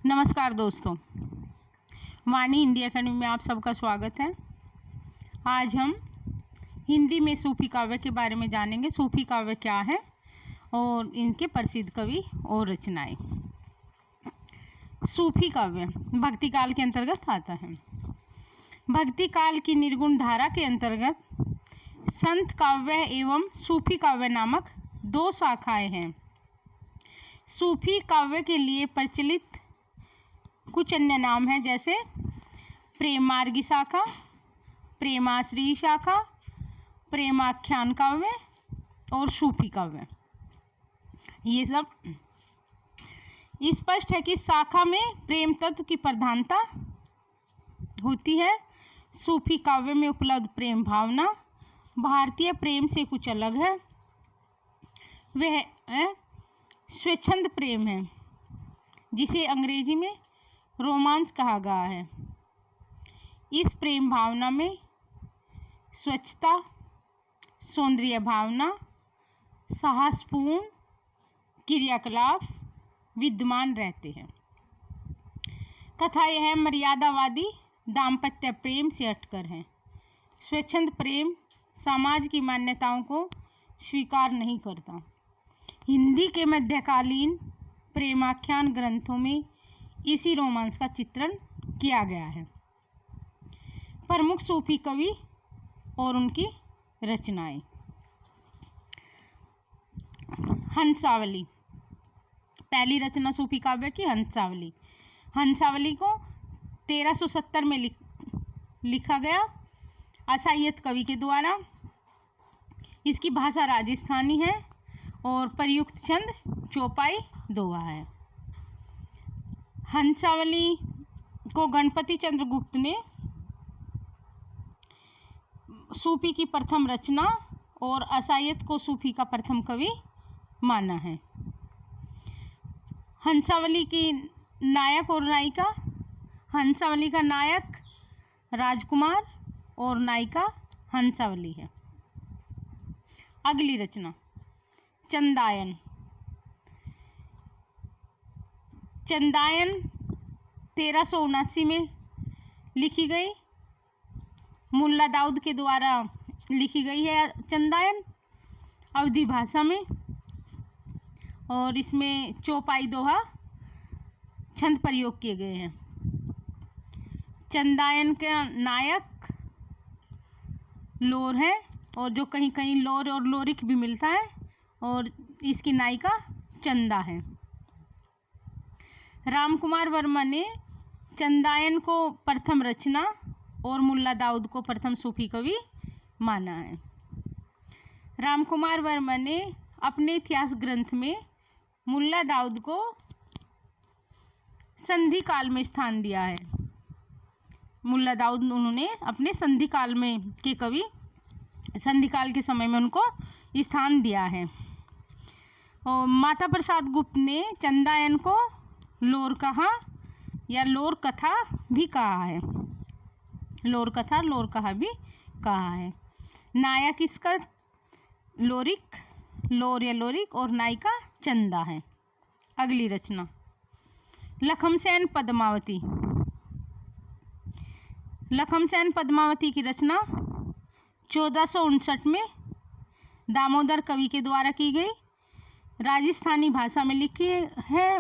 नमस्कार दोस्तों, वाणी हिंदी अकेडमी में आप सबका स्वागत है। आज हम हिंदी में सूफी काव्य के बारे में जानेंगे। सूफी काव्य क्या है और इनके प्रसिद्ध कवि और रचनाएं। सूफी काव्य भक्ति काल के अंतर्गत आता है। भक्ति काल की निर्गुण धारा के अंतर्गत संत काव्य एवं सूफी काव्य नामक दो शाखाएं हैं। सूफी काव्य के लिए प्रचलित कुछ अन्य नाम हैं, जैसे प्रेम मार्गी शाखा, प्रेमाश्री शाखा, प्रेमाख्यान काव्य और सूफी काव्य। ये सब स्पष्ट है कि शाखा में प्रेम तत्व की प्रधानता होती है। सूफी काव्य में उपलब्ध प्रेम भावना भारतीय प्रेम से कुछ अलग है। वह स्वच्छंद प्रेम है, जिसे अंग्रेजी में रोमांस कहा गया है। इस प्रेम भावना में स्वच्छता, सौंदर्य भावना, साहसपूर्ण क्रियाकलाप विद्यमान रहते हैं तथा यह मर्यादावादी दाम्पत्य प्रेम से हटकर है। स्वच्छंद प्रेम समाज की मान्यताओं को स्वीकार नहीं करता। हिंदी के मध्यकालीन प्रेमाख्यान ग्रंथों में इसी रोमांस का चित्रण किया गया है। प्रमुख सूफी कवि और उनकी रचनाएं। हंसावली, पहली रचना सूफी काव्य की हंसावली। हंसावली को 1370 में लिखा गया असायत कवि के द्वारा। इसकी भाषा राजस्थानी है और प्रयुक्त छंद चौपाई दोहा है। हंसावली को गणपति चंद्र गुप्त ने सूफी की प्रथम रचना और असायत को सूफी का प्रथम कवि माना है। हंसावली की नायक और नायिका। हंसावली का नायक राजकुमार और नायिका हंसावली है। अगली रचना चंदायन। चंदायन 1379 में लिखी गई, मुल्ला दाऊद के द्वारा लिखी गई है। चंदायन अवधी भाषा में, और इसमें चौपाई दोहा छंद प्रयोग किए गए हैं। चंदायन का नायक लोर है, और जो कहीं कहीं लोर और लोरिक भी मिलता है, और इसकी नायिका चंदा है। रामकुमार वर्मा ने चंदायन को प्रथम रचना और मुल्ला दाऊद को प्रथम सूफी कवि माना है। रामकुमार वर्मा ने अपने इतिहास ग्रंथ में मुल्ला दाऊद को संधि काल में स्थान दिया है। मुल्ला दाऊद उन्होंने अपने संधि काल में के कवि, संधि काल के समय में उनको स्थान दिया है। और माता प्रसाद गुप्त ने चंदायन को लोर कहा या लोर कथा भी कहा है। लोर कथा, लोर कहा भी कहा है। नायक इसका लोरिक, लोर या लोरिक, और नायिका चंदा है। अगली रचना लखमसेन पद्मावती। लखमसेन पद्मावती की रचना 1459 में दामोदर कवि के द्वारा की गई। राजस्थानी भाषा में लिखी है,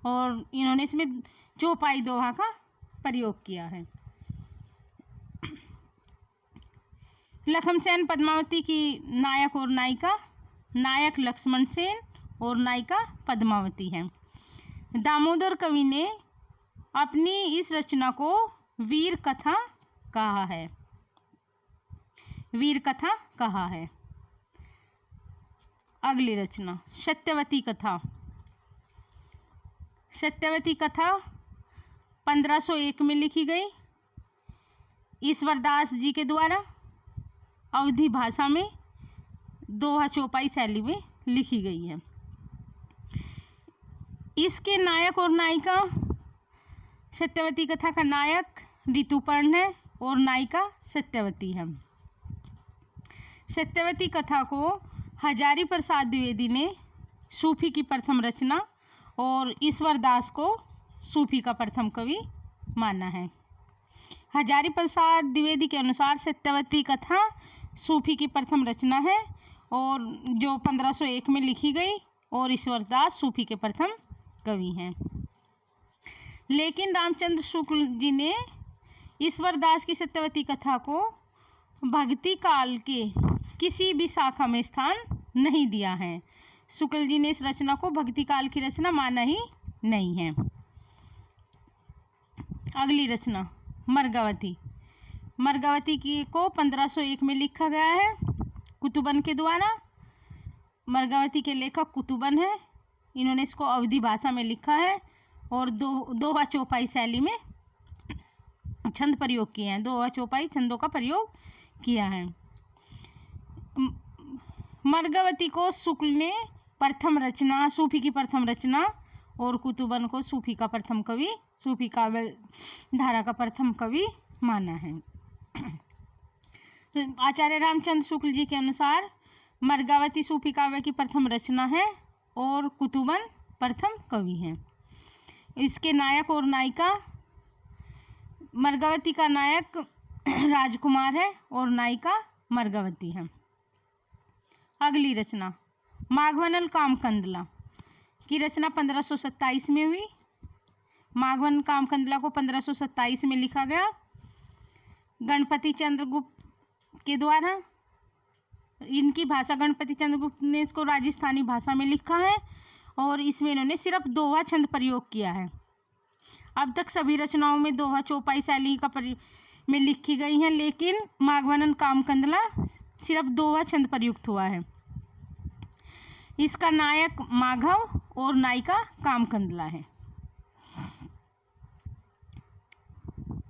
और इन्होंने इसमें चौपाई दोहा का प्रयोग किया है। लखमसेन पद्मावती की नायक और नायिका, नायक लक्ष्मण सेन और नायिका पद्मावती है। दामोदर कवि ने अपनी इस रचना को वीर कथा कहा है। वीर कथा कहा है। अगली रचना सत्यवती कथा। सत्यवती कथा 1501 में लिखी गई, ईश्वरदास जी के द्वारा। अवधी भाषा में दोहा चौपाई शैली में लिखी गई है। इसके नायक और नायिका, सत्यवती कथा का नायक ऋतुपर्ण है और नायिका सत्यवती है। सत्यवती कथा को हजारी प्रसाद द्विवेदी ने सूफी की प्रथम रचना और ईश्वर दास को सूफी का प्रथम कवि माना है। हजारी प्रसाद द्विवेदी के अनुसार सत्यवती कथा सूफी की प्रथम रचना है और जो 1501 में लिखी गई, और ईश्वर दास सूफी के प्रथम कवि हैं। लेकिन रामचंद्र शुक्ल जी ने ईश्वर दास की सत्यवती कथा को भक्ति काल के किसी भी शाखा में स्थान नहीं दिया है। शुक्ल जी ने इस रचना को भक्ति काल की रचना माना ही नहीं है। अगली रचना मर्गावती। मर्गावती की को 1501 में लिखा गया है कुतुबन के द्वारा। मर्गावती के लेखक कुतुबन है। इन्होंने इसको अवधी भाषा में लिखा है और दोहा चौपाई शैली में छंद प्रयोग किए हैं। दोहा चौपाई छंदों का प्रयोग किया है। मर्गावती को शुक्ल ने प्रथम रचना, सूफी की प्रथम रचना, और कुतुबन को सूफी का प्रथम कवि, सूफी काव्य धारा का प्रथम कवि माना है। तो आचार्य रामचंद्र शुक्ल जी के अनुसार मर्गावती सूफी काव्य की प्रथम रचना है और कुतुबन प्रथम कवि हैं। इसके नायक और नायिका, मर्गावती का नायक राजकुमार है और नायिका मर्गावती है। अगली रचना माघवनल कामकंदला की रचना 1527 में हुई। माघवन कामकंदला को 1527 में लिखा गया गणपति चंद्रगुप्त के द्वारा। इनकी भाषा, गणपति चंद्रगुप्त ने इसको राजस्थानी भाषा में लिखा है और इसमें इन्होंने सिर्फ दोहा छंद प्रयोग किया है। अब तक सभी रचनाओं में दोहा चौपाई शैली का में लिखी गई हैं, लेकिन माघवनन कामकंदला सिर्फ दोहा छंद प्रयुक्त हुआ है। इसका नायक माघव और नायिका कामकंदला है।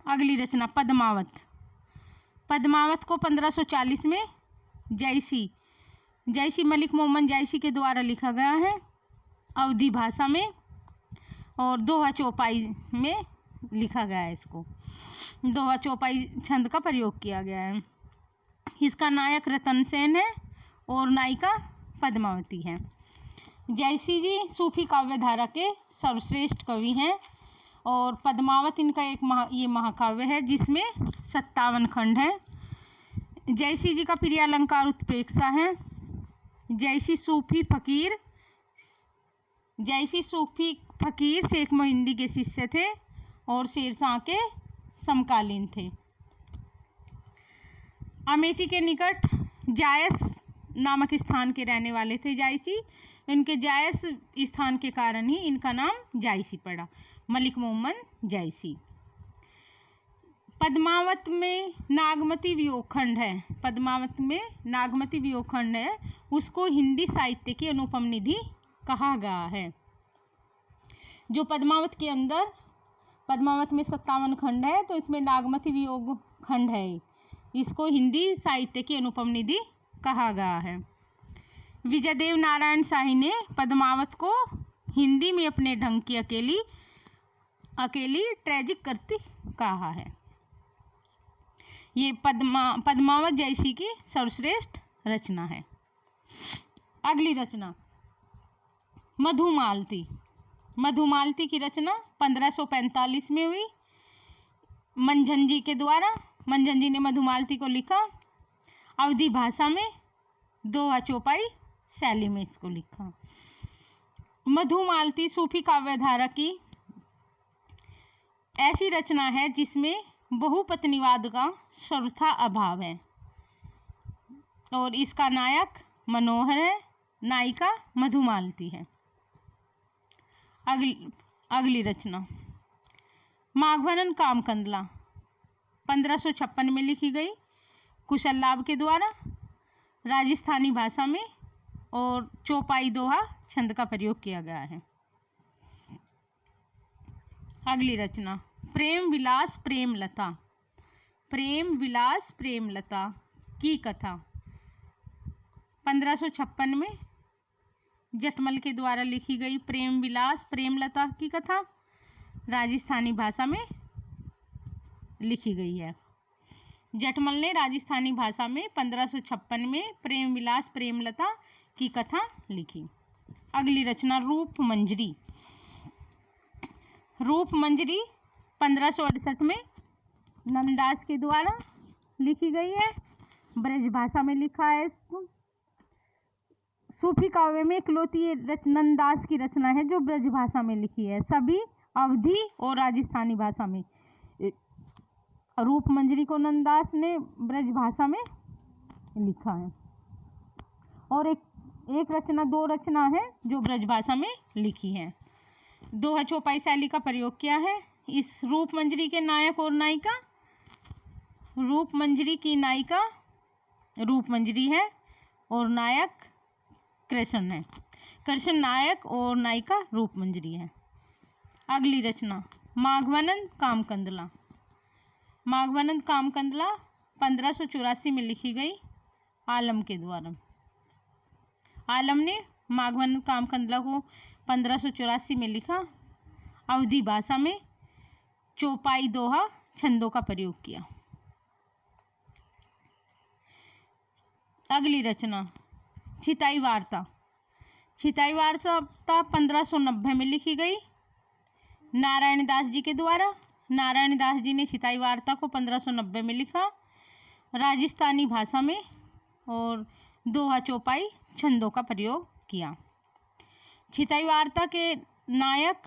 अगली रचना पद्मावत। पद्मावत को 1540 में जयसी मलिक मोहम्मद जयसी के द्वारा लिखा गया है अवधी भाषा में और दोहा चौपाई में लिखा गया है। इसको दोहा चौपाई छंद का प्रयोग किया गया है। इसका नायक रतन सेन है और नायिका पद्मावती है। जयसी जी सूफी काव्य धारा के सर्वश्रेष्ठ कवि हैं और पद्मावत इनका ये महाकाव्य है जिसमें 57 खंड हैं। जयसी जी का प्रिय अलंकार उत्प्रेक्षा है। जयसी सूफी फकीर शेख मोहिंदी के शिष्य थे और शेरशाह के समकालीन थे। अमेठी के निकट जायस नामक स्थान के रहने वाले थे जायसी। इनके जायस स्थान के कारण ही इनका नाम जायसी पड़ा, मलिक मोहम्मद जायसी। पद्मावत में नागमती वियोगखंड है। पद्मावत में नागमती वियोगखंड है, उसको हिंदी साहित्य की अनुपम निधि कहा गया है। जो पद्मावत के अंदर, पद्मावत में 57 खंड है तो इसमें नागमती वियोग खंड है, इसको हिंदी साहित्य की अनुपम निधि कहा गया है। विजयदेव नारायण शाही ने पद्मावत को हिंदी में अपने ढंग की अकेली ट्रेजिक कृति कहा है। ये पद्मावत जयसी की सर्वश्रेष्ठ रचना है। अगली रचना मधुमालती। मधुमालती की रचना 1545 में हुई मंझन जी के द्वारा। मंझन जी ने मधुमालती को लिखा अवधी भाषा में, दोहा चौपाई शैली में इसको लिखा। मधुमालती सूफी काव्य धारा की ऐसी रचना है जिसमें बहुपत्नीवाद का सर्वथा अभाव है और इसका नायक मनोहर है, नायिका मधुमालती है। अगली रचना माघवनन कामकंदला 1556 में लिखी गई कुशल लाभ के द्वारा राजस्थानी भाषा में और चौपाई दोहा छंद का प्रयोग किया गया है। अगली रचना प्रेम विलास प्रेमलता। प्रेम विलास प्रेमलता की कथा 1556 में जटमल के द्वारा लिखी गई प्रेम विलास प्रेमलता की कथा राजस्थानी भाषा में लिखी गई है। जटमल ने राजस्थानी भाषा में 1556 में प्रेम विलास प्रेमलता की कथा लिखी। अगली रचना रूप मंजरी रूप मंजरी 1568 में नंददास के द्वारा लिखी गई है, ब्रज भाषा में लिखा है इसको। सूफी काव्य में इकलौती ये नंददास की रचना है जो ब्रज भाषा में लिखी है, सभी अवधी और राजस्थानी भाषा में। रूप मंजरी को नंददास ने ब्रज भाषा में लिखा है, और एक रचना, दो रचना है जो ब्रज भाषा में लिखी है। दोहा चौपाई शैली का प्रयोग किया है। इस रूप मंजरी के नायक और नायिका, रूप मंजरी की नायिका रूप मंजरी है और नायक कृष्ण है। कृष्ण नायक और नायिका रूप मंजरी है। अगली रचना माघवानंद कामकंदला। माघवानंद कामकंदला 1584 में लिखी गई आलम के द्वारा। आलम ने माघवानंद कामकंदला को 1584 में लिखा। अवधी भाषा में चौपाई दोहा छंदों का प्रयोग किया। अगली रचना छिताई वार्ता। छिताई वार्ता 1590 में लिखी गई नारायण दास जी के द्वारा। नारायण दास जी ने छिताई वार्ता को 1590 में लिखा राजस्थानी भाषा में, और दोहा चौपाई छंदों का प्रयोग किया। छिताई वार्ता के नायक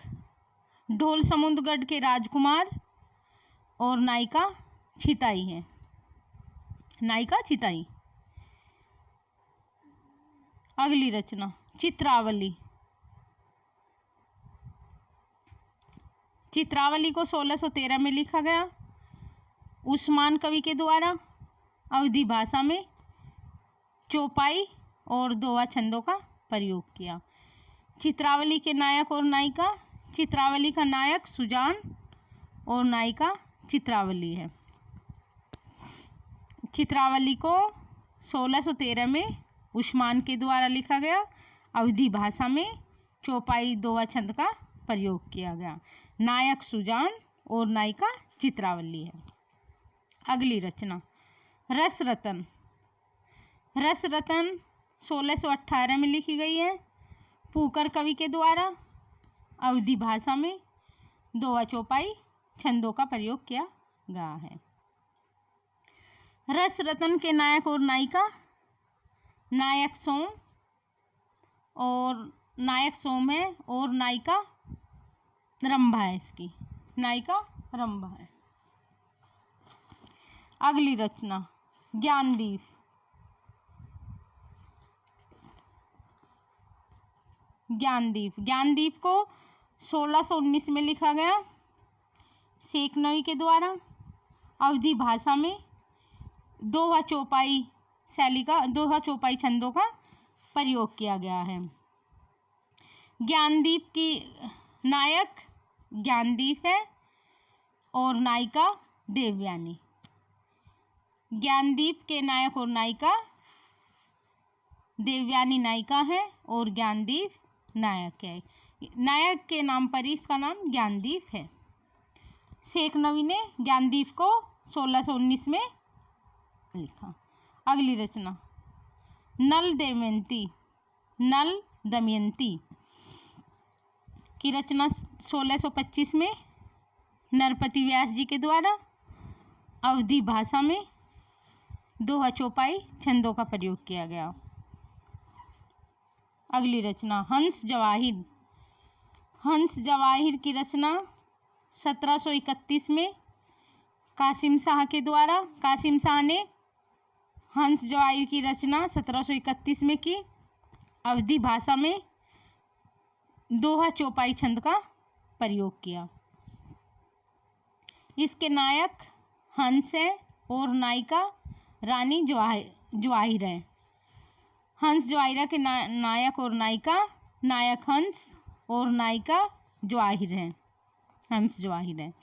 ढोल समुद्रगढ़ के राजकुमार और नायिका छिताई है। नायिका छिताई। अगली रचना चित्रावली। चित्रावली को 1613 में लिखा गया उस्मान कवि के द्वारा। अवधी भाषा में चौपाई और दोहा छंदों का प्रयोग किया। चित्रावली के नायक और नायिका, चित्रावली का नायक सुजान और नायिका चित्रावली है। चित्रावली को 1613 में उस्मान के द्वारा लिखा गया। अवधी भाषा में चौपाई दोहा छंद का प्रयोग किया गया। नायक सुजान और नायिका चित्रावली है। अगली रचना रस रतन। रस रतन 1618 में लिखी गई है पूकर कवि के द्वारा। अवधी भाषा में दोहा चौपाई छंदों का प्रयोग किया गया है। रस रतन के नायक और नायिका, नायक सोम है और नायिका रंभा है। इसकी नायिका रंभा है। अगली रचना ज्ञानदीप। ज्ञानदीप को 1619 में लिखा गया शेखनवी के द्वारा। अवधी भाषा में दोहा चौपाई शैली का, दोहा चौपाई छंदों का प्रयोग किया गया है। ज्ञानदीप की नायक ज्ञानदीप है और नायिका देवयानी। ज्ञानदीप के नायक और नायिका देवयानी नायिका है और ज्ञानदीप नायक है। नायक के नाम पर ही इसका नाम ज्ञानदीप है। शेखनवी ने ज्ञानदीप को 1619 में लिखा। अगली रचना नल दमयंती की रचना 1625 में नरपति व्यास जी के द्वारा। अवधी भाषा में दोहा चौपाई छंदों का प्रयोग किया गया। अगली रचना हंस जवाहिर की रचना 1731 में कासिम शाह के द्वारा। कासिम शाह ने हंस जवाहिर की रचना 1731 में की। अवधी भाषा में दोहा चौपाई छंद का प्रयोग किया। इसके नायक हंस है और नायिका रानी जवाहिर है। हंस जवाहिरा के नायक और नायिका, नायक हंस और नायिका जवाहिर है। हंस जवाहिर है।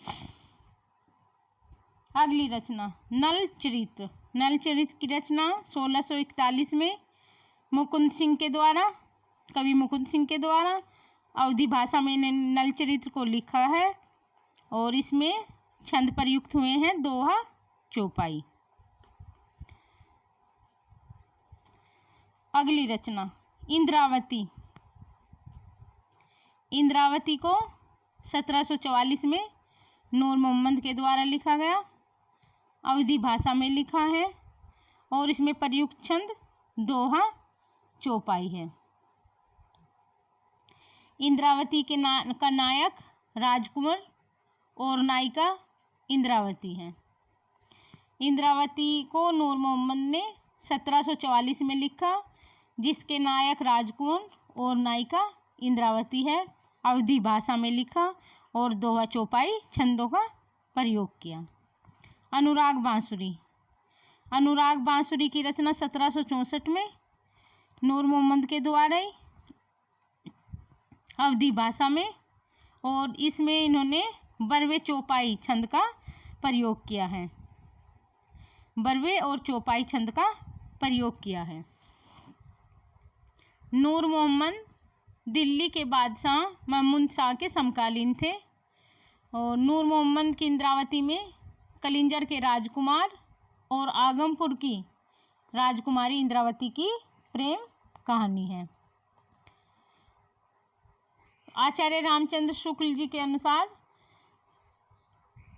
अगली रचना नल चरित्र की रचना 1641 में मुकुंद सिंह के द्वारा, कवि मुकुंद सिंह के द्वारा। अवधी भाषा में नल चरित्र को लिखा है और इसमें छंद प्रयुक्त हुए हैं दोहा चौपाई। अगली रचना इंद्रावती को 1744 में नूर मोहम्मद के द्वारा लिखा गया, अवधी भाषा में लिखा है और इसमें प्रयुक्त छंद दोहा चौपाई है। इंद्रावती का नायक राजकुमार और नायिका इंद्रावती है। इंद्रावती को नूर मोहम्मद ने 1744 में लिखा, जिसके नायक राजकुमार और नायिका इंद्रावती है। अवधी भाषा में लिखा और दोहा चौपाई छंदों का प्रयोग किया। अनुराग बांसुरी। अनुराग बांसुरी की रचना 1764 में नूर मोहम्मद के द्वारा अवधी भाषा में, और इसमें इन्होंने बरवे चौपाई छंद का प्रयोग किया है। बरवे और चौपाई छंद का प्रयोग किया है। नूर मोहम्मद दिल्ली के बादशाह महमूद शाह के समकालीन थे और नूर मोहम्मद की इंद्रावती में कलिंजर के राजकुमार और आगमपुर की राजकुमारी इंद्रावती की प्रेम कहानी है। आचार्य रामचंद्र शुक्ल जी के अनुसार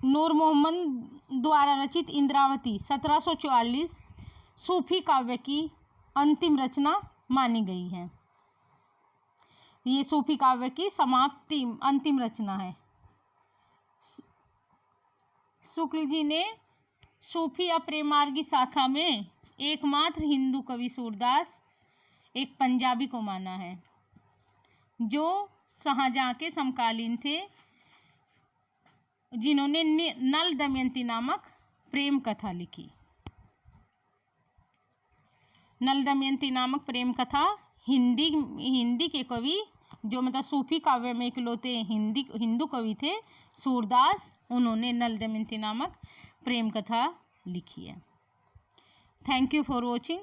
नूर मोहम्मद द्वारा रचित इंद्रावती 1744 सूफी काव्य की अंतिम रचना मानी गई है। ये सूफी काव्य की समाप्ति अंतिम रचना है। शुक्ल जी ने सूफी या प्रेमार्गी शाखा में एकमात्र हिंदू कवि सूरदास एक पंजाबी को माना है, जो शाहजहां के समकालीन थे, जिन्होंने नल दमयंती नामक प्रेम कथा लिखी। नल दमयंती नामक प्रेम कथा हिंदी के कवि, जो मतलब सूफी काव्य में इकलौते हिंदू कवि थे, सूरदास, उन्होंने नल दमयंती नामक प्रेम कथा लिखी है। Thank you for watching.